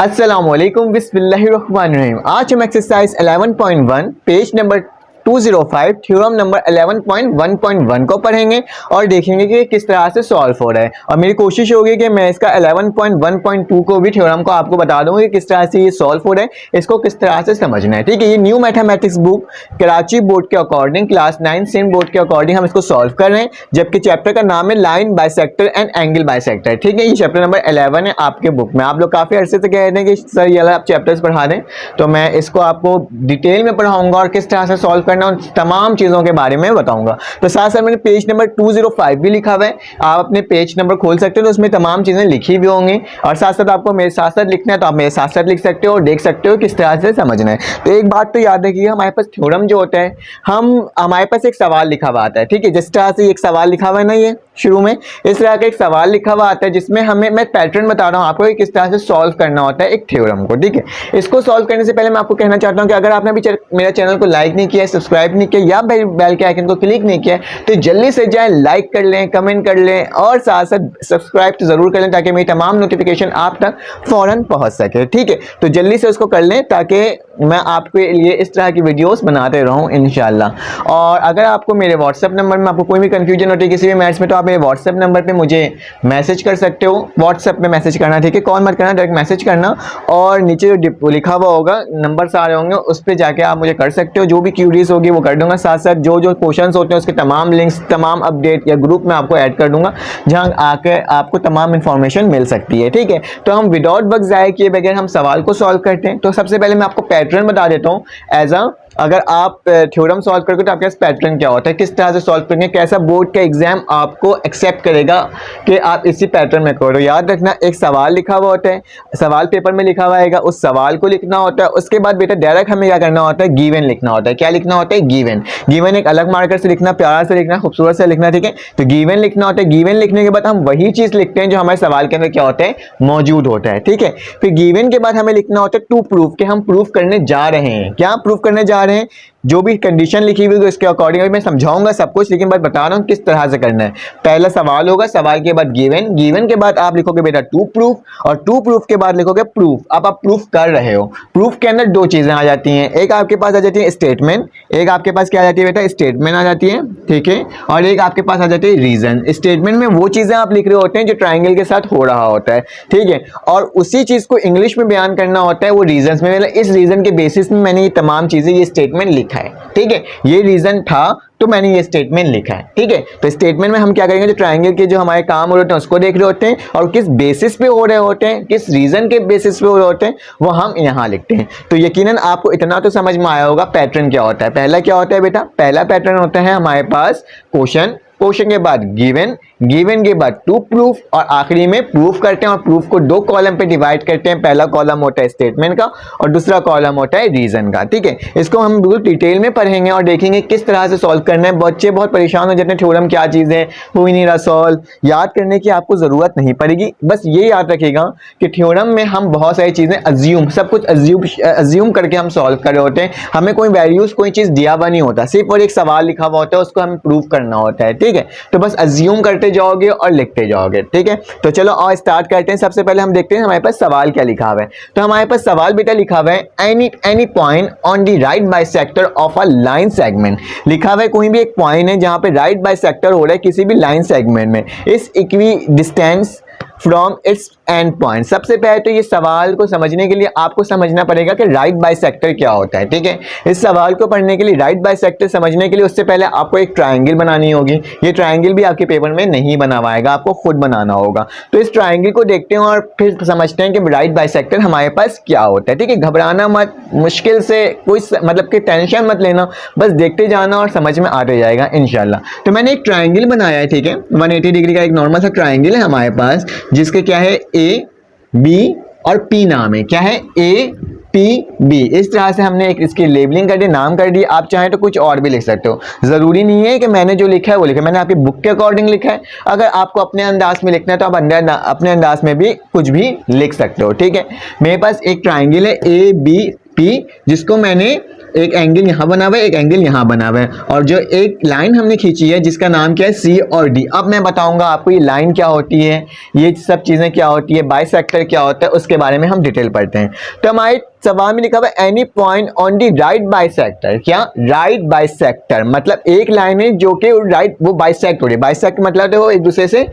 अस्सलामुअलैकुम बिस्मिल्लाहिर्रहमानिर्रहीम। आज हम exercise 11.1 page number 205 theorem number 11.1.1 को पढ़ेंगे और देखेंगे कि किस तरह से सॉल्व हो रहा है। और मेरी कोशिश होगी कि मैं इसका 11.1.2 को भी थ्योरम को आपको बता दूंगा कि किस तरह से ये सॉल्व हो रहा है, इसको किस तरह से समझना है। ठीक है, ये new mathematics book Karachi board के अकॉर्डिंग क्लास 9 सेम बोर्ड के अकॉर्डिंग हम इसको सॉल्व कर रहे हैं, जबकि चैप्टर का नाम है line bisector and angle bisector. ठीक है, ये चैप्टर नंबर 11 है आपके बुक में। आप लोग काफी अरसे से कह रहे हैं कि सर ये आप चैप्टर्स पढ़ा दें, तो मैं इसको आपको डिटेल में पढ़ाऊंगा और किस तरह से सॉल्व करना उन तमाम चीजों के बारे में बताऊंगा। तो साथ साथ मैंने पेज नंबर 205 भी लिखा हुआ है, आप अपने पेज नंबर खोल सकते हो तो उसमें तमाम चीजें लिखी हुई होंगी। और साथ साथ आपको मेरे साथ साथ लिखना है तो आप मेरे साथ साथ लिख सकते हो और देख सकते हो किस तरह से समझना है। तो एक बात तो याद रखिए, हमारे पास थ्योरम जो होता है, हमारे पास एक सवाल लिखा हुआ आता है। ठीक है, जिस तरह से एक सवाल लिखा हुआ है ना, ये शुरू में इस तरह का एक सवाल लिखा हुआ आता है जिसमें मैं पैटर्न बता रहा हूं आपको कि किस तरह से सॉल्व करना होता है एक थ्योरम को। ठीक है, इसको सॉल्व करने से पहले मैं आपको कहना चाहता हूं कि अगर आपने अभी मेरा चैनल को लाइक नहीं किया है, सब्सक्राइब नहीं किया या बेल के आइकन को क्लिक नहीं किया है, तो जल्दी से जाए लाइक कर लें, कमेंट कर लें और साथ साथ सब्सक्राइब तो जरूर कर लें ताकि मेरी तमाम नोटिफिकेशन आप तक फौरन पहुंच सके। ठीक है, तो जल्दी से उसको कर लें ताकि मैं आपके लिए इस तरह की वीडियोस बनाते रहूं इंशाल्लाह। और अगर आपको मेरे व्हाट्सएप नंबर में आपको कोई भी कंफ्यूजन होती है किसी भी मैथ्स में, तो आप मेरे व्हाट्सएप नंबर पे मुझे मैसेज कर सकते हो। व्हाट्सएप पे मैसेज करना, ठीक है, कॉल मत करना, डायरेक्ट मैसेज करना। और नीचे जो लिखा हुआ होगा नंबर आ रहे होंगे उस पर जाके आप मुझे कर सकते हो, जो भी क्यूरीज होगी वो कर दूंगा। साथ साथ जो जो क्वेश्चंस होते हैं उसके तमाम लिंक्स, तमाम अपडेट या ग्रुप में आपको ऐड कर दूंगा जहां आके आपको तमाम इंफॉर्मेशन मिल सकती है। ठीक है, तो हम विदाउट वक्त जाए किए बगैर हम सवाल को सॉल्व करते हैं। तो सबसे पहले मैं आपको पैटर्न बता देता हूँ अगर आप थ्योरम सॉल्व करोगे तो आपके पास पैटर्न क्या होता है, किस तरह से सॉल्व करेंगे, कैसा बोर्ड का एग्जाम आपको एक्सेप्ट करेगा कि आप इसी पैटर्न में करो। याद रखना, एक सवाल लिखा हुआ होता है, सवाल पेपर में लिखा हुआ आएगा, उस सवाल को लिखना होता है। उसके बाद बेटा डायरेक्ट हमें क्या करना होता है, गिवन लिखना होता है। क्या लिखना होता है, गिवन एक अलग मार्कर से लिखना, प्यारा से लिखना, खूबसूरत से लिखना। ठीक है, तो गिवन लिखना होता है। गिवन लिखने के बाद हम वही चीज लिखते हैं जो हमारे सवाल के अंदर क्या होता है, मौजूद होता है। ठीक है, फिर गिवन के बाद हमें लिखना होता है टू प्रूफ, कि हम प्रूफ करने जा रहे हैं। क्या प्रूफ करने जा रहे हैं, जो भी कंडीशन लिखी हुई है इसके अकॉर्डिंग मैं समझाऊंगा सब कुछ, लेकिन बस बता रहा हूं किस तरह से करना है। पहला सवाल होगा, सवाल के बाद गिवन के बाद आप लिखोगे बेटा टू प्रूफ, और टू प्रूफ के बाद लिखोगे प्रूफ। अब आप प्रूफ कर रहे हो। प्रूफ के अंदर दो चीजें आ जाती हैं, एक आपके पास आ जाती है स्टेटमेंट, एक आपके पास क्या आ जाती है बेटा, स्टेटमेंट आ जाती है। ठीक है, और एक आपके पास आ जाती है रीजन। स्टेटमेंट में वो चीजें आप लिख रहे होते हैं जो ट्राइंगल के साथ हो रहा होता है। ठीक है, और उसी चीज को इंग्लिश में बयान करना होता है वो रीजन में। इस रीजन के बेसिस में मैंने ये तमाम चीजें, ये स्टेटमेंट लिखा है। ठीक है, ये रीजन था तो मैंने ये स्टेटमेंट लिखा है। ठीक है, तो स्टेटमेंट में हम क्या करेंगे, जो ट्रायंगल के जो हमारे काम हो रहे होते हैं उसको देख रहे होते हैं और किस बेसिस पे हो रहे होते हैं, किस रीजन के बेसिस पे हो रहे होते हैं, वो हम यहां लिखते हैं। तो यकीनन आपको इतना तो समझ में आया होगा पैटर्न क्या होता है। पहला क्या होता है बेटा, पहला पैटर्न होता है हमारे पास क्वेश्चन के बाद गिवन के बाद टू प्रूफ और आखिरी में प्रूफ करते हैं। और प्रूफ को दो कॉलम पे डिवाइड करते हैं, पहला कॉलम होता है स्टेटमेंट का और दूसरा कॉलम होता है रीजन का। ठीक है, इसको हम बिल्कुल डिटेल में पढ़ेंगे और देखेंगे किस तरह से सॉल्व करना है। बच्चे बहुत परेशान हो जाते हैं, थ्योरम क्या चीज है, हो ही नहीं रहा सॉल्व। याद करने की आपको जरूरत नहीं पड़ेगी, बस ये याद रखिएगा कि थ्योरम में हम बहुत सारी चीजें सब कुछ अज्यूम करके हम सॉल्व कर रहे होते हैं। हमें कोई वैल्यूज, कोई चीज दिया हुआ नहीं होता, सिर्फ और एक सवाल लिखा हुआ होता है, उसको हमें प्रूव करना होता है। ठीक है, तो बस अज्यूम करते जाओगे और लिखते जाओगे। ठीक है, तो चलो और स्टार्ट करते हैं। सबसे पहले हम देखते हैं हमारे पास सवाल क्या लिखा हुआ है। तो हमारे पास सवाल बेटा लिखा हुआ है, any point on the right bisector of a line segment. लिखा हुआ है कोई भी एक पॉइंट है जहां पे राइट बाइसेक्टर हो रहा है किसी भी लाइन सेगमेंट में, इस equi distance from its end point. सबसे पहले तो ये सवाल को समझने के लिए आपको समझना पड़ेगा कि राइट बाइसेक्टर क्या होता है। ठीक है, इस सवाल को पढ़ने के लिए, राइट बाइसेक्टर समझने के लिए उससे पहले आपको एक ट्रायंगल बनानी होगी। ये ट्रायंगल भी आपके पेपर में नहीं बना हुआ आएगा, आपको खुद बनाना होगा। तो इस ट्रायंगल को देखते हैं और फिर समझते हैं कि राइट बाइसेक्टर हमारे पास क्या होता है। ठीक है, घबराना मत, मुश्किल से कोई मतलब कि टेंशन मत लेना, बस देखते जाना और समझ में आते जाएगा इंशाल्लाह। तो मैंने एक ट्रायंगल बनाया है। ठीक है, 180 डिग्री का एक नॉर्मल सा ट्रायंगल है हमारे पास, जिसके क्या है ए बी और पी नाम है। क्या है, ए पी बी। इस तरह से हमने एक इसकी लेबलिंग कर दी, नाम कर दी। आप चाहें तो कुछ और भी लिख सकते हो, जरूरी नहीं है कि मैंने जो लिखा है वो लिखा है। मैंने आपकी बुक के अकॉर्डिंग लिखा है, अगर आपको अपने अंदाज में लिखना है तो आप अपने अंदाज में भी कुछ भी लिख सकते हो। ठीक है, मेरे पास एक ट्राइंगल है ए बी पी, जिसको मैंने एक एंगल यहाँ बना हुआ है, एक एंगल यहाँ बना हुआ है, और जो एक लाइन हमने खींची है जिसका नाम क्या है, सी और डी। अब मैं बताऊंगा आपको ये लाइन क्या होती है, ये सब चीजें क्या होती है, बाइसेक्टर क्या होता है, उसके बारे में हम डिटेल पढ़ते हैं। तो हमारे सवाल में लिखा हुआ है any point on the right bisector. क्या राइट बाइसेक्टर मतलब एक लाइन है जो कि राइट वो बाइसेक्ट हो रही है। बाइसेक्ट मतलब वो एक दूसरे से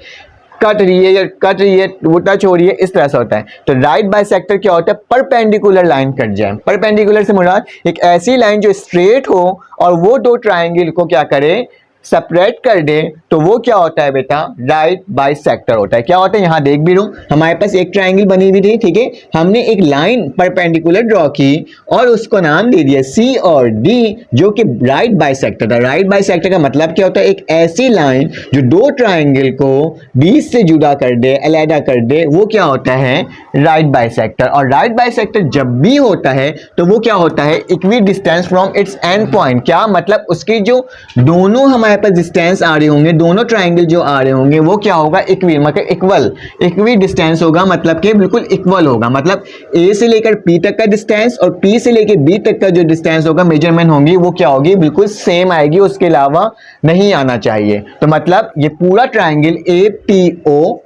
कट रही है या कट रही है, वो टच हो रही है, इस तरह से होता है। तो राइट बाइसेक्टर क्या होता है, परपेंडिकुलर लाइन कट जाए। परपेंडिकुलर से मुराद एक ऐसी लाइन जो स्ट्रेट हो और वो दो ट्राइंगल को क्या करे, सेपरेट कर दे, तो वो क्या होता है बेटा, राइट बाइसेक्टर होता है। क्या होता है, यहां देख भी लो, हमारे पास एक ट्राइंगल बनी हुई थी, ठीक है, हमने एक लाइन परपेंडिकुलर ड्रॉ की और उसको नाम दे दिया सी और डी, जो कि राइट बाइसेक्टर था। राइट बाइसेक्टर का मतलब क्या होता है, एक ऐसी लाइन जो दो ट्राइंगल को बीच से जुदा कर दे, अलहदा कर दे, वो क्या होता है, राइट बाइसेक्टर। और राइट बाइसेक्टर जब भी होता है तो वो क्या होता है, equi distance from its end point. क्या मतलब, उसकी जो दोनों हमारे पास डिस्टेंस आ रहे होंगे, दोनों ट्राइंगल जो आ रहे होंगे, वो क्या होगा, इक्वी मतलब इक्वल, इक्वी डिस्टेंस होगा, मतलब कि बिल्कुल इक्वल होगा। मतलब ए से लेकर पी तक का डिस्टेंस और पी से लेकर बी तक का जो डिस्टेंस होगा, मेजरमेंट होंगी, वो क्या होगी, बिल्कुल सेम आएगी, उसके अलावा नहीं आना चाहिए। तो मतलब ये पूरा ट्राइंगल ए पी ओ,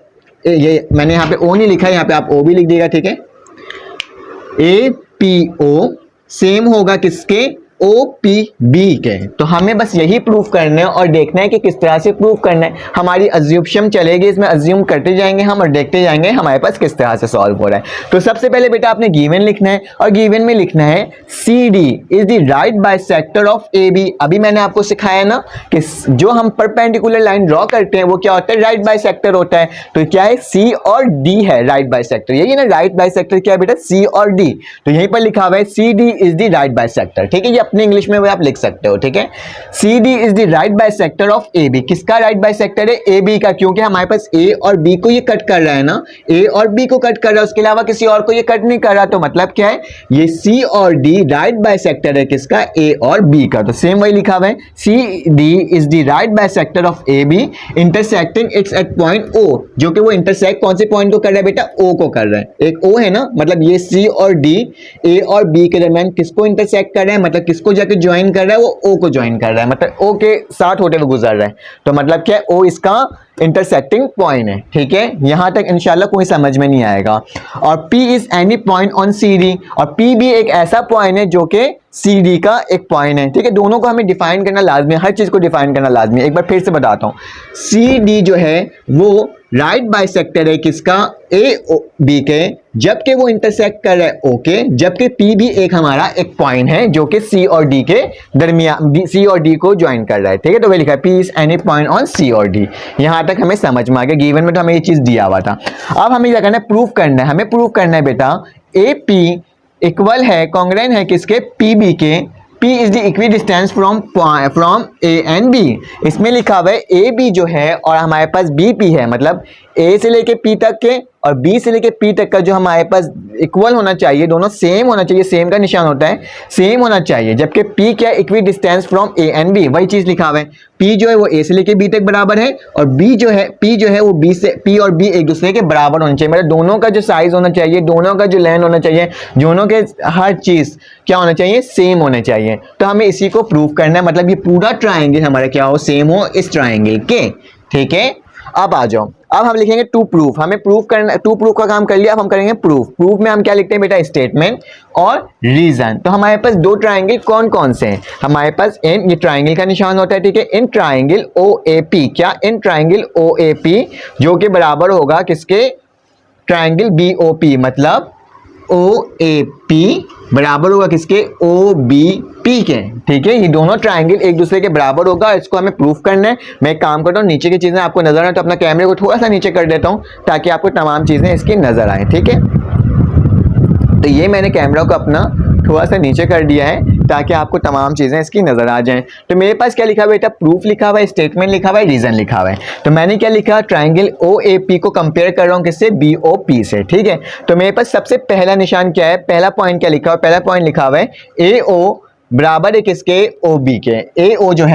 ये मैंने यहाँ पे ओ नहीं लिखा है, यहाँ पे आप ओ भी लिख देगा, ठीक है। ए पी ओ सेम होगा किसके, ओ पी बी के। तो हमें बस यही प्रूफ करना है और देखना है कि किस तरह से प्रूफ करना है। हमारी अज्यूम चलेगी, इसमें अज्यूम करते जाएंगे हम और देखते जाएंगे हमारे पास किस तरह से सॉल्व हो रहा है। तो सबसे पहले बेटा आपने गिवन लिखना है और गिवन में लिखना है C D is the right bisector of A B. अभी मैंने आपको सिखाया ना कि जो हम परपेंडिकुलर लाइन ड्रॉ करते हैं वो क्या होता है, राइट बाइसेक्टर होता है। तो क्या है, सी और डी है राइट बाइसेक्टर। यही ना राइट बाइसेक्टर क्या है बेटा, सी और डी। तो यहीं पर लिखा हुआ है C D is the right bisector, ठीक है। ये अपने इंग्लिश में आप लिख सकते हो, ठीक है। C D is the right bisector of A B. किसका राइट बाइसेक्टर है, ए बी का, क्योंकि हमारे पास ए और बी को ये कट कर रहा है ना, ए और बी को कट कर रहा है, उसके अलावा किसी और को ये कट नहीं कर रहा। तो मतलब क्या है, ये सी और डी राइट बाइसेक्टर है किसका, ए और बी का। तो सेम वही लिखा हुआ है, C D is the right bisector of A B intersecting its at point O. जो कि वो इंटरसेक्ट कौन से पॉइंट को कर रहा है बेटा, ओ को कर रहा है। एक ओ है ना, मतलब ये सी और डी ए और बी के दरमियान किसको इंटरसेक्ट कर रहा है, मतलब किसको जाके ज्वाइन कर रहा है, वो ओ को ज्वाइन कर रहा है, मतलब ओ के साथ होते हुए गुजर रहा है। तो मतलब क्या है, ओ इसका इंटरसेक्टिंग पॉइंट है, ठीक है। यहां तक इंशाल्लाह कोई समझ में नहीं आएगा। और P is any point on C D, और P भी एक ऐसा पॉइंट है जो कि सी डी का एक पॉइंट है, ठीक है। दोनों को हमें डिफाइन करना लाजमी है, हर चीज को डिफाइन करना लाजमी है। एक बार फिर से बताता हूं, सी डी जो है वो राइट बाइसेक्टर है किसका, ए बी के, जबकि वो इंटरसेक्ट कर रहा है ओ के, जबकि पी भी एक हमारा एक पॉइंट है जो कि सी और डी के दरमियान, सी और डी को ज्वाइन कर रहा है, ठीक है। तो वही लिखा है P is any point on C और डी। यहां तक हमें समझ में आ गया, गिवन में तो हमें ये चीज दिया हुआ था। अब हमें क्या करना है, प्रूफ करना है। हमें प्रूफ करना है बेटा ए पी इक्वल है, कॉन्ग्रेंट है किसके, पी बी के। P is the equi distance from A and B. इसमें लिखा हुआ है ए बी जो है और हमारे पास बी पी है, मतलब ए से लेके पी तक के और बी से लेके पी तक का जो हमारे पास इक्वल होना चाहिए, दोनों सेम होना चाहिए, सेम का निशान होता है, सेम होना चाहिए। जबकि पी क्या है, equi distance from A and B, वही चीज लिखा हुआ है। पी जो है वो ए से लेके बी तक बराबर है और बी जो है, पी जो है वो बी से, पी और बी एक दूसरे के बराबर होने चाहिए, मतलब दोनों का जो साइज होना चाहिए, दोनों का जो लेंथ होना चाहिए, दोनों के हर चीज क्या होना चाहिए, सेम होने चाहिए। तो हमें इसी को प्रूव करना है, मतलब ये पूरा ट्राइंगल हमारा क्या हो, सेम हो इस ट्राइंगल के, ठीक है। अब आ जाओ, अब हम लिखेंगे टू प्रूफ। हमें प्रूफ करना, टू प्रूफ का काम कर लिया, अब हम करेंगे प्रूफ। प्रूफ में हम क्या लिखते हैं बेटा, स्टेटमेंट और रीजन। तो हमारे पास दो ट्राइंगल कौन कौन से हैं, हमारे पास इन, ये ट्राइंगल का निशान होता है, ठीक है, in triangle O A P. क्या, in triangle O A P जो कि बराबर होगा किसके, ट्राइंगल बी ओ पी, मतलब ओ ए पी बराबर होगा किसके, ओ बी पी के, ठीक है। ये दोनों ट्राइंगल एक दूसरे के बराबर होगा, इसको हमें प्रूफ करना है। मैं एक काम करता हूँ, नीचे की चीजें आपको नजर आए तो अपना कैमरे को थोड़ा सा नीचे कर देता हूँ ताकि आपको तमाम चीजें इसकी नजर आए, ठीक है। तो ये मैंने कैमरा को अपना थोड़ा सा नीचे कर दिया है ताकि आपको तमाम चीजें इसकी नजर आ जाएं। तो मेरे पास क्या लिखा हुआ है बेटा, प्रूफ लिखा हुआ है, स्टेटमेंट लिखा हुआ है, रीजन लिखा हुआ है। तो मैंने क्या लिखा, ट्राइंगल ओ ए पी को कंपेयर कर रहा हूँ किससे, बी ओ पी से, ठीक है। तो मेरे पास सबसे पहला निशान क्या है, पहला पॉइंट क्या लिखा हुआ है, पहला पॉइंट लिखा हुआ है ए ओ बराबर है किसके, ओ बी के। ए ओ जो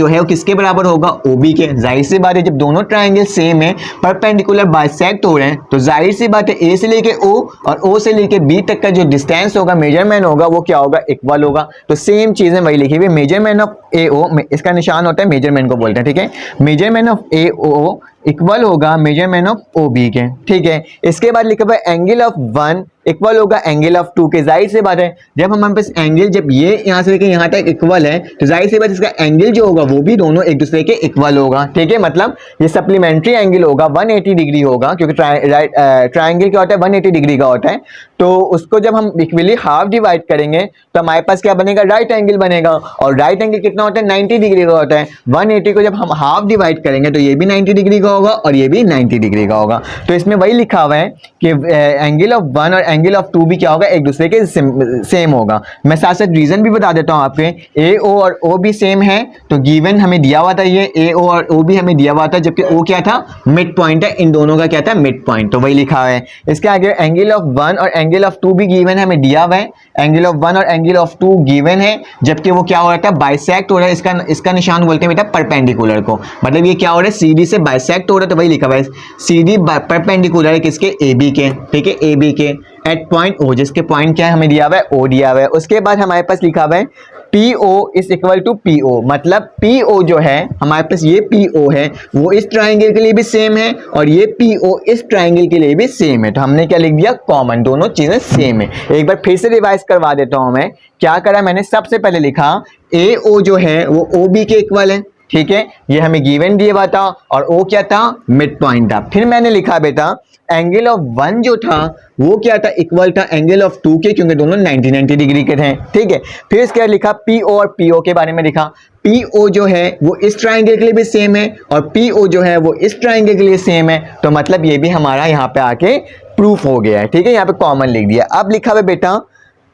है वो किसके बराबर होगा, ओ बी के। जाहिर सी बात है जब दोनों ट्राइंगल सेम है, परपेंडिकुलर बाइसेक्ट हो रहे हैं, तो जाहिर सी बात है ए से लेके ओ और ओ से लेके बी तक का जो डिस्टेंस होगा, मेजरमेंट होगा, वो क्या होगा, इक्वल होगा। तो सेम चीजें वही लिखी हुई, मेजरमेंट ऑफ ए ओ, इसका निशान होता है मेजरमेंट को बोलते हैं, ठीक है। Measurement of A O equal होगा मेजरमेंट ऑफ ओ बी के, ठीक है। इसके बाद लिखा हुआ है एंगल ऑफ वन इक्वल होगा एंगल ऑफ टू के। जाहिर सी बात है जब हमारे पास एंगल, जब ये यहाँ से लेकर यहाँ तक इक्वल है, तो जाहिर सी बात इसका एंगल जो होगा वो भी दोनों एक दूसरे के इक्वल होगा, ठीक है। मतलब ये सप्लीमेंट्री एंगल होगा, 180 डिग्री होगा, क्योंकि ट्राइंगल क्या होता है, 180 डिग्री का होता है। तो उसको जब हम इक्वली हाफ डिवाइड करेंगे तो हमारे पास क्या बनेगा, राइट एंगल बनेगा। और राइट एंगल कितना होता है, 90 डिग्री का होता है। 180 को जब हम हाफ डिवाइड करेंगे तो ये भी 90 डिग्री का होगा और ये भी 90 डिग्री का होगा। तो इसमें वही लिखा हुआ है कि एंगल ऑफ वन और एंगल ऑफ टू भी क्या होगा, एक दूसरे के सेम होगा। मैं साथ साथ रीजन भी बता देता हूं आपके, ए ओ और ओ भी सेम है, तो गिवन हमें दिया हुआ था, ये ए ओ और ओ भी हमें दिया हुआ था, जबकि ओ क्या था, मिड पॉइंट है, इन दोनों का क्या था, मिड पॉइंट। तो वही लिखा हुआ है। इसके आगे एंगल ऑफ वन और एंगल ऑफ टू भी गिवन है, हमें दिया हुआ है। एंगल ऑफ वन और एंगल ऑफ टू गिवन है, जबकि वो क्या हो रहा था, बाइसेक्ट हो रहा है। इसका निशान बोलते हैं बेटा परपेंडिकुलर को, मतलब ये क्या हो रहा है, सीडी से बाइसेक्ट हो रहा है। तो वही लिखा हुआ है सीडी परपेंडिकुलर है किसके, ए बी के, ठीक है, ए बी के एट पॉइंट ओ, जिसके पॉइंट क्या है हमें दिया हुआ है, ओ दिया हुआ है। उसके बाद हमारे पास लिखा हुआ है P O is equal to P O, मतलब पी ओ जो है हमारे पास, ये पी ओ है वो इस ट्राइंगल के लिए भी सेम है और ये पी ओ इस ट्राइंगल के लिए भी सेम है। तो हमने क्या लिख दिया, कॉमन, दोनों चीजें सेम है। एक बार फिर से रिवाइज करवा देता हूं मैं, क्या करा मैंने, सबसे पहले लिखा ए ओ जो है वो ओ बी के इक्वल है, ठीक है, ये हमें गिवन दिया हुआ था, और ओ क्या था, मिड पॉइंट था। फिर मैंने लिखा बेटा एंगल ऑफ वन जो था वो क्या था, इक्वल था एंगल ऑफ टू के, क्योंकि दोनों 90 डिग्री के थे, ठीक है। फिर इसके बाद लिखा पी ओ और पी ओ के बारे में लिखा, पी ओ जो है वो इस ट्राइंगल के लिए भी सेम है और पी ओ जो है वो इस ट्राइंगल के लिए सेम है। तो मतलब ये भी हमारा यहाँ पे आके प्रूफ हो गया है, ठीक है, यहाँ पे कॉमन लिख दिया। अब लिखा हुआ बेटा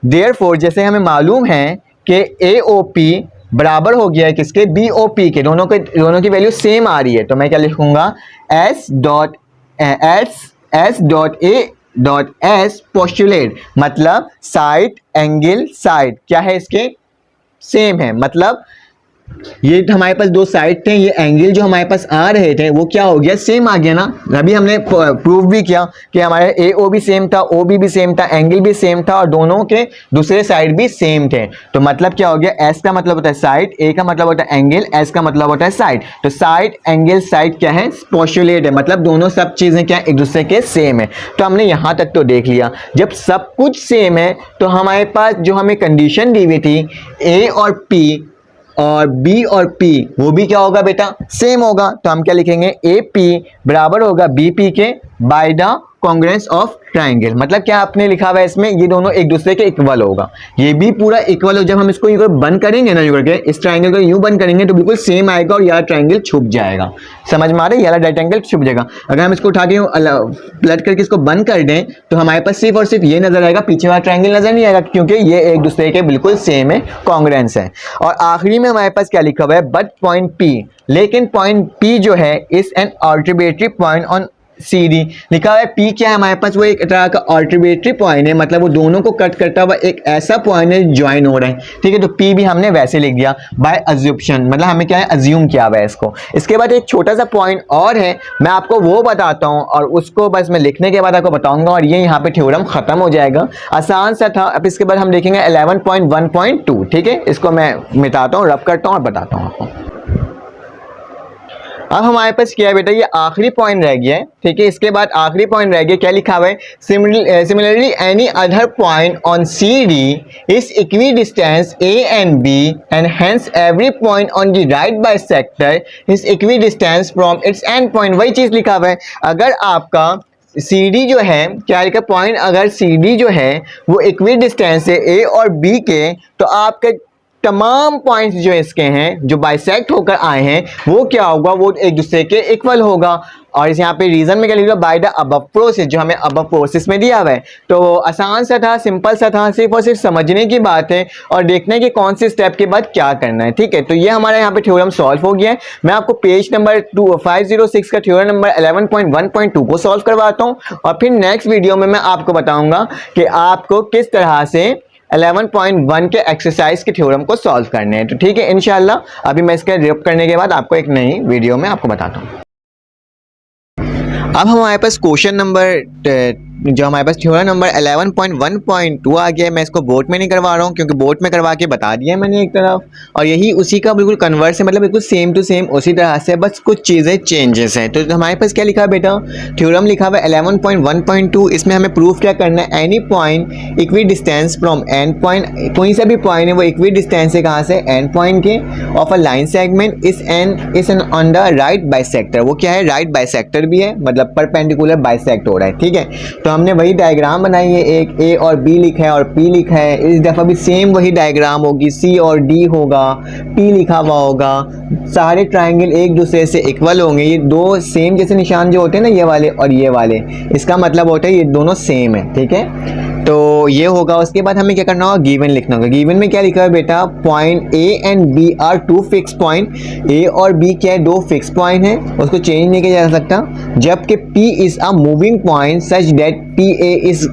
देयरफॉर, जैसे हमें मालूम है कि ए ओ पी बराबर हो गया है किसके, बी ओ पी के, दोनों की वैल्यू सेम आ रही है। तो मैं क्या लिखूंगा, एस डॉट एस पोस्टुलेट, मतलब साइड एंगल साइड क्या है इसके, सेम है। मतलब ये हमारे पास दो साइड थे, ये एंगल जो हमारे पास आ रहे थे वो क्या हो गया, सेम आ गया ना। अभी हमने प्रूफ भी किया कि हमारे ए ओ भी सेम था, ओ बी भी सेम था, एंगल भी सेम था और दोनों के दूसरे साइड भी सेम थे। तो मतलब क्या हो गया, एस का मतलब होता है साइड, ए का मतलब होता है एंगल, एस का मतलब होता है साइड। तो साइड एंगल साइड क्या है, पोस्टुलेट है, मतलब दोनों सब चीजें क्या एक दूसरे के सेम है। तो हमने यहां तक तो देख लिया। जब सब कुछ सेम है तो हमारे पास जो हमें कंडीशन दी हुई थी, ए और पी और बी और पी, वो भी क्या होगा बेटा, सेम होगा। तो हम क्या लिखेंगे, ए पी बराबर होगा बी पी के by the congruence of triangle. मतलब क्या आपने लिखा हुआ है इसमें, ये दोनों एक दूसरे के इक्वल होगा, ये भी पूरा इक्वल हो। जब हम इसको यूं बंद करेंगे ना, यूं करके इस ट्राइंगल को यूं बंद करेंगे तो बिल्कुल सेम आएगा और यह ट्राइंगल छुप जाएगा। समझ में आ रहा है, ये रेक्टेंगल छुप जाएगा। अगर हम इसको उठा के पलट करके इसको बंद कर दें तो हमारे पास सिर्फ और सिर्फ ये नजर आएगा, पीछे वाला ट्राइंगल नजर नहीं आएगा, क्योंकि ये एक दूसरे के बिल्कुल सेम है, कॉन्ग्रुएंस है। और आखिरी में हमारे पास क्या लिखा हुआ है, बट पॉइंट पी, लेकिन पॉइंट पी जो है is an arbitrary point on C D. लिखा हुआ है पी क्या है हमारे पास, वो एक तरह का आर्बिट्रेरी पॉइंट है, मतलब वो दोनों को कट करता हुआ एक ऐसा पॉइंट है ज्वाइन हो रहा है, ठीक है। तो पी भी हमने वैसे लिख दिया बाय अज्यूप्शन, मतलब हमें क्या है, अज्यूम किया हुआ है इसको। इसके बाद एक छोटा सा पॉइंट और है, मैं आपको वो बताता हूँ और उसको बस मैं लिखने के बाद आपको बताऊंगा और ये यहाँ पे थ्योरम खत्म हो जाएगा। आसान सा था। अब इसके बाद हम देखेंगे 11.1.2, ठीक है। इसको मैं मिटाता हूँ, रब करता हूँ और बताता हूँ आपको। अब हमारे पास क्या है बेटा, ये आखिरी पॉइंट रह गया है, ठीक है। इसके बाद आखिरी पॉइंट रह गया, क्या लिखा हुआ है, similarly any other point on C D is equidistant A and B and hence every point on the right bisector is equi distance from its end point. वही चीज लिखा हुआ है, अगर आपका सी डी जो है, क्या लिखा पॉइंट, अगर सी डी जो है वो इक्वी डिस्टेंस है ए और बी के, तो आपके तमाम पॉइंट्स जो इसके हैं जो बाइसेक्ट होकर आए हैं वो क्या होगा, वो एक दूसरे के इक्वल होगा। और इस यहाँ पे रीजन में क्या लिखा, बाय द अबव प्रोसेस, जो हमें अबव प्रोसेस में दिया हुआ है। तो आसान सा था, सिंपल सा था, सिर्फ और सिर्फ समझने की बात है और देखने की कौन सी स्टेप के बाद क्या करना है, ठीक है। तो ये हमारा यहाँ पे थ्योरम सॉल्व हो गया है। मैं आपको पेज नंबर 506 का थ्योरम नंबर 11.1.2 को सॉल्व करवाता हूँ और फिर नेक्स्ट वीडियो में मैं आपको बताऊंगा कि आपको किस तरह से 11.1 के एक्सरसाइज के थ्योरम को सॉल्व करने हैं। तो ठीक है, इंशाल्लाह अभी मैं इसका रिप करने के बाद आपको एक नई वीडियो में आपको बताता हूँ। अब हमारे पास क्वेश्चन नंबर जो हमारे पास थ्योरम नंबर 11.1.2 आ गया है। मैं इसको बोर्ड में नहीं करवा रहा हूँ क्योंकि बोर्ड में करवा के बता दिया है मैंने एक तरफ, और यही उसी का बिल्कुल कन्वर्स है, मतलब बिल्कुल सेम टू सेम उसी तरह से, बस कुछ चीज़ें चेंजेस हैं। तो हमारे पास क्या लिखा है बेटा, थ्योरम लिखा हुआ है 11.1.2। इसमें हमें प्रूफ क्या करना है, any point equi distance from and point, कोई सा भी पॉइंट है वो इक्वी डिस्टेंस है कहाँ से, एंड पॉइंट के, of a line segment is an on the right bisector. वो क्या है, राइट बाइसेक्टर भी है, मतलब परपेंडिकुलर बाइसेक्ट हो रहा है। ठीक है, तो हमने वही डायग्राम बनाई है, एक ए और बी लिखा है और पी लिखा है। इस दफ़ा भी सेम वही डायग्राम होगी, सी और डी होगा, पी लिखा हुआ होगा। सारे ट्राइंगल एक दूसरे से इक्वल होंगे। ये दो सेम जैसे निशान जो होते हैं ना, ये वाले और ये वाले, इसका मतलब होता है ये दोनों सेम है। ठीक है, तो ये होगा। उसके बाद हमें क्या करना होगा, गिवन लिखना होगा। गिवन में क्या लिखा है बेटा, point A and B are two fix point. A और बी क्या है, दो फिक्स पॉइंट है, उसको चेंज नहीं किया जा सकता। जबकि P is a moving point such that P A is,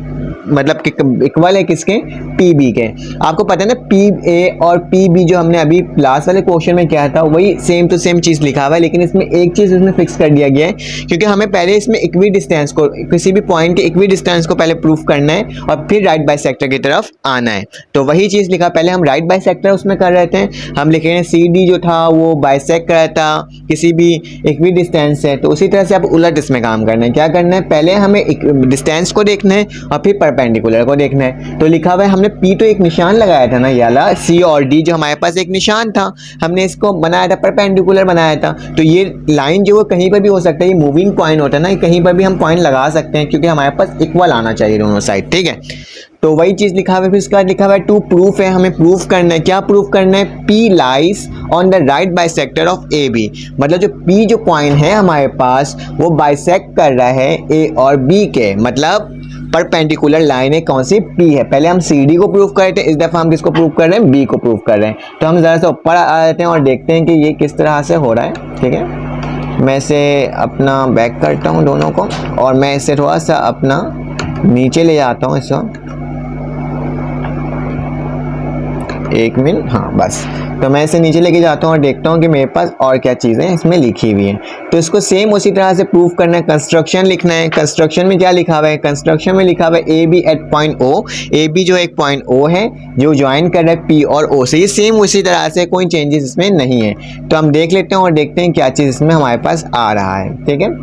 मतलब कि इक्वल है किसके, पी बी के। आपको पता है ना, पी ए और पी बी जो हमने अभी लास्ट वाले क्वेश्चन में किया था वही सेम टू सेम चीज़ लिखा हुआ है, लेकिन इसमें एक चीज़ इसमें फिक्स कर दिया गया है, क्योंकि हमें पहले इसमें इक्वी डिस्टेंस को, किसी भी पॉइंट के इक्वी डिस्टेंस को पहले प्रूफ करना है और फिर राइट बाइसेक्टर की तरफ आना है। तो वही चीज़ लिखा, पहले हम राइट बाइसेक्टर उसमें कर रहे थे, हम लिखे हैं सी डी जो था वो बाइसेक्ट कर रहा था किसी भी इक्वी डिस्टेंस से। तो उसी तरह से आप उलट इसमें काम करना है। क्या करना है, पहले हमें डिस्टेंस को देखना है और फिर परपेंडिकुलर को देखना है। तो लिखा हुआ है, हमने पी तो एक निशान लगाया था ना, ये वाला सी और डी जो हमारे पास एक निशान था, हमने इसको बनाया था, परपेंडिकुलर बनाया था। तो ये लाइन जो वो कहीं पर भी हो सकता है, ये मूविंग पॉइंट होता है ना, कहीं पर भी हम पॉइंट लगा सकते हैं, क्योंकि हमारे पास इक्वल आना चाहिए दोनों साइड। ठीक है, तो वही चीज़ लिखा हुआ है। फिर उसके बाद लिखा हुआ है टू प्रूफ है, हमें प्रूफ करना है। क्या प्रूफ करना है, P lies on the right bisector of A B, मतलब जो पी जो पॉइंट है हमारे पास वो बाइसेक्ट कर रहा है ए और बी के, मतलब परपेंडिकुलर लाइन है कौन सी, पी है। पहले हम सी डी को प्रूफ कर रहे थे, इस दफ़ा हम किसको प्रूफ कर रहे हैं, बी को प्रूफ कर रहे हैं। तो हम ज़रा सा ऊपर आ जाते हैं और देखते हैं कि ये किस तरह से हो रहा है। ठीक है, मैं इसे अपना बैक करता हूँ दोनों को, और मैं इसे थोड़ा सा अपना नीचे ले जाता हूँ इसको, एक मिनट, हाँ बस। तो मैं इसे नीचे लेके जाता हूँ और देखता हूँ कि मेरे पास और क्या चीज़ें इसमें लिखी हुई हैं। तो इसको सेम उसी तरह से प्रूफ करना है। कंस्ट्रक्शन लिखना है। कंस्ट्रक्शन में क्या लिखा हुआ है, कंस्ट्रक्शन में लिखा हुआ है A B at point O. A B जो एक पॉइंट ओ है जो ज्वाइन कर रहा है पी और ओ से, ये सेम उसी तरह से, कोई चेंजेस इसमें नहीं है। तो हम देख लेते हैं और देखते हैं क्या चीज़ इसमें हमारे पास आ रहा है। ठीक है,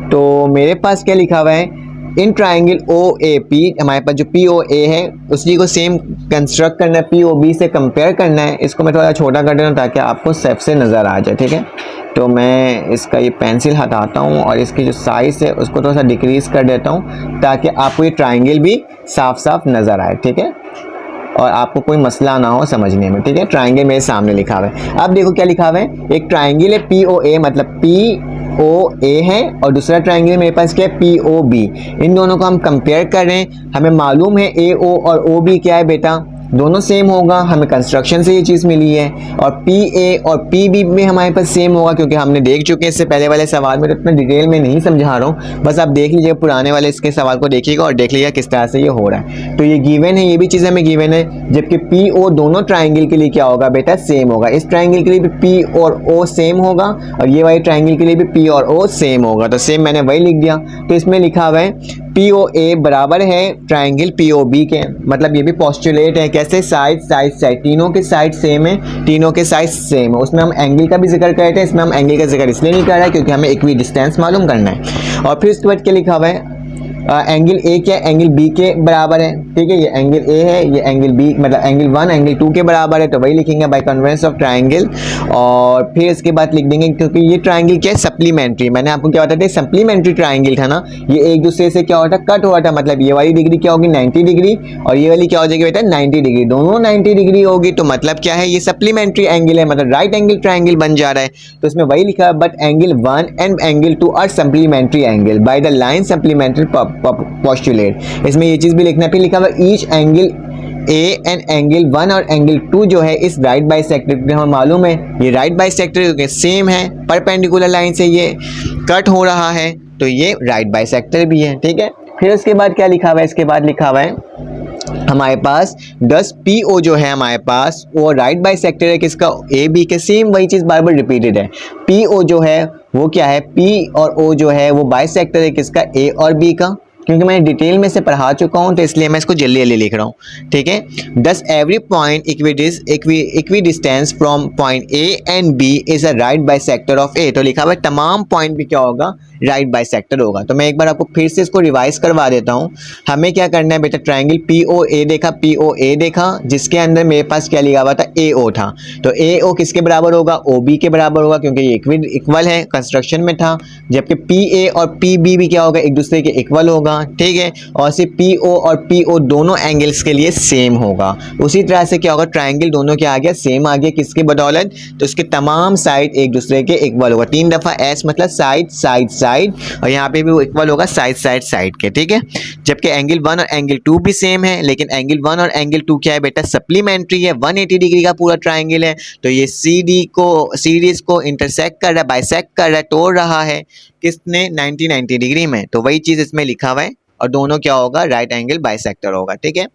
तो मेरे पास क्या लिखा हुआ है, in triangle O A P, हमारे पास जो पी ओ ए है उसी को सेम कंस्ट्रक्ट करना है, पी ओ बी से कंपेयर करना है। इसको मैं थोड़ा छोटा कर देता हूँ ताकि आपको सेफ से नज़र आ जाए। ठीक है, तो मैं इसका ये पेंसिल हटाता हूँ और इसकी जो साइज़ है उसको थोड़ा सा डिक्रीज़ कर देता हूँ ताकि आपको ये ट्राइंगल भी साफ साफ नज़र आए। ठीक है, और आपको कोई मसला ना हो समझने में। ठीक है, ट्राइंगल मेरे सामने लिखा हुआ है। अब देखो क्या लिखा हुआ है, एक ट्राइंगल है पी ओ ए, मतलब पी ओ ए है, और दूसरा ट्राइंगल मेरे पास क्या है, पी ओ बी। इन दोनों को हम कंपेयर कर रहे हैं। हमें मालूम है ए ओ और ओ बी क्या है बेटा, दोनों सेम होगा, हमें कंस्ट्रक्शन से ये चीज़ मिली है। और पी ए और पी बी में हमारे पास सेम होगा, क्योंकि हमने देख चुके हैं इससे पहले वाले सवाल में। तो इतना डिटेल में नहीं समझा रहा हूँ, बस आप देख लीजिएगा पुराने वाले इसके सवाल को देखिएगा और देख लीजिएगा किस तरह से ये हो रहा है। तो ये गिवन है, ये भी चीज़ हमें गिवन है। जबकि पी ओ दोनों ट्राइंगल के लिए क्या होगा बेटा, सेम होगा। इस ट्राइंगल के लिए भी पी और ओ सेम होगा और ये वाले ट्राइंगल के लिए भी पी और ओ सेम होगा। तो सेम मैंने वही लिख दिया। तो इसमें लिखा हुआ है पी ओ ए बराबर है ट्राइंगल पी ओ बी के, मतलब ये भी पोस्टुलेट है। कैसे, साइड साइड, तीनों के साइड सेम है, तीनों के साइड सेम है। उसमें हम एंगल का भी जिक्र कर रहे थे, इसमें हम एंगल का जिक्र इसलिए नहीं कर रहे हैं क्योंकि हमें इक्वी डिस्टेंस मालूम करना है। और फिर उसके बाद क्या लिखा हुआ है, एंगल ए क्या एंगल बी के बराबर है। ठीक है, ये एंगल ए है, ये एंगल बी, मतलब एंगल 1 एंगल 2 के बराबर है। तो वही लिखेंगे बाय कन्वेंस ऑफ ट्राइंगल। और फिर इसके बाद लिख देंगे, क्योंकि ये ट्राइंगल क्या है, सप्लीमेंट्री। मैंने आपको क्या बताया था, सप्लीमेंट्री ट्राइंगल था ना, ये एक दूसरे से क्या होता कट हुआ था। मतलब ये वाली डिग्री क्या होगी 90 डिग्री और ये वाली क्या हो जाएगी बेटा 90 डिग्री, दोनों 90 डिग्री होगी। तो मतलब क्या है, ये सप्लीमेंट्री एंगल है, मतलब राइट एंगल ट्राइंगल बन जा रहा है। तो इसमें वही लिखा है, but angle 1 and angle 2 are supplementary angle by the line supplementary postulate. इसमें ये चीज भी लिखना है। फिर लिखा हुआ each angle A and angle 1 और एंगल 2 जो है इस राइट बाइसेक्टर, हमें मालूम है ये राइट बाइसेक्टर सेम है, परपेंडिकुलर लाइन से ये कट हो रहा है, तो ये राइट बाइसेक्टर भी है। ठीक है, फिर उसके बाद क्या लिखा हुआ है, इसके बाद लिखा हुआ है हमारे पास 10 PO जो है हमारे पास वो राइट बाई सेक्टर है किसका, ए बी के। सेम वही चीज़ बार बार रिपीटेड है। PO जो है वो क्या है, P और O जो है वो बाई सेक्टर है किसका, ए और बी का। क्योंकि मैं डिटेल में से पढ़ा चुका हूँ तो इसलिए मैं इसको जल्दी जल्दी लिख रहा हूँ, ठीक है। Thus every point equi distance from point A and B is a right bisector of A. तो लिखा हुआ है तमाम पॉइंट भी क्या होगा, राइट बाई सेक्टर होगा। तो मैं एक बार आपको फिर से इसको रिवाइज करवा देता हूँ। हमें क्या करना है बेटा, ट्राइंगल POA देखा, POA देखा, जिसके अंदर मेरे पास क्या लिखा हुआ था, AO था। तो AO किसके बराबर होगा, OB के बराबर होगा, क्योंकि ये इक्वल है, कंस्ट्रक्शन में था। जबकि PA और PB भी क्या होगा, एक दूसरे के इक्वल होगा, ठीक है। और सिर्फ PO और PO दोनों एंगल्स के लिए सेम होगा। उसी तरह से क्या होगा, ट्राइंगल दोनों के आ गया सेम आ गया, किसके बदौलत, तो इसके तमाम साइड एक दूसरे के इक्वल होगा। 3 दफ़ा S मतलब साइड साइड साइड, और यहाँ पे भी वो इक्वल होगा साइड साइड साइड के, ठीक है। जबकि एंगल 1 और एंगल 2 भी सेम है, लेकिन एंगल 1 और एंगल 2 क्या है बेटा, सप्लीमेंट्री है। 180 डिग्री का पूरा ट्राइंगल है, तो ये सीरीज को इंटरसेक्ट कर रहा है, बाइसेक्ट कर रहा है, तोड़ रहा है किसने, 90 डिग्री में। तो वही चीज़ इसमें लिखा हुआ है, और दोनों क्या होगा, राइट एंगल बाइसेक्टर होगा, ठीक है।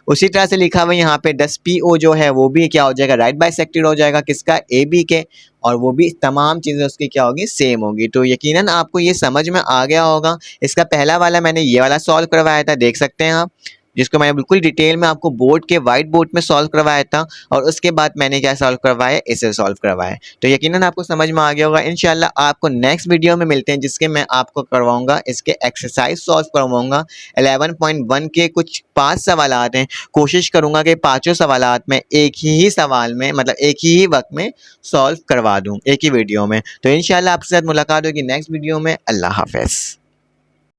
उसी तरह से लिखा हुआ है यहाँ पे 10 PO जो है वो भी क्या हो जाएगा, राइट बाइसेक्टेड हो जाएगा किसका, AB के। और वो भी तमाम चीज़ें उसकी क्या होगी, सेम होगी। तो यकीनन आपको ये समझ में आ गया होगा। इसका पहला वाला मैंने ये वाला सॉल्व करवाया था, देख सकते हैं आप, जिसको मैंने बिल्कुल डिटेल में आपको बोर्ड के वाइट बोर्ड में सॉल्व करवाया था। और उसके बाद मैंने क्या सॉल्व करवाया, इसे सॉल्व करवाया। तो यकीनन आपको समझ में आ गया होगा। इंशाल्लाह आपको नेक्स्ट वीडियो में मिलते हैं, जिसके मैं आपको करवाऊंगा, इसके एक्सरसाइज सॉल्व करवाऊंगा। 11.1 के कुछ 5 सवालात हैं, कोशिश करूंगा कि पाँचों सवालात में एक ही सवाल में, मतलब एक ही वक्त में सॉल्व करवा दूँ, एक ही वीडियो में। तो इंशाल्लाह आपके साथ मुलाकात होगी नेक्स्ट वीडियो में। अल्लाह हाफ़िज़।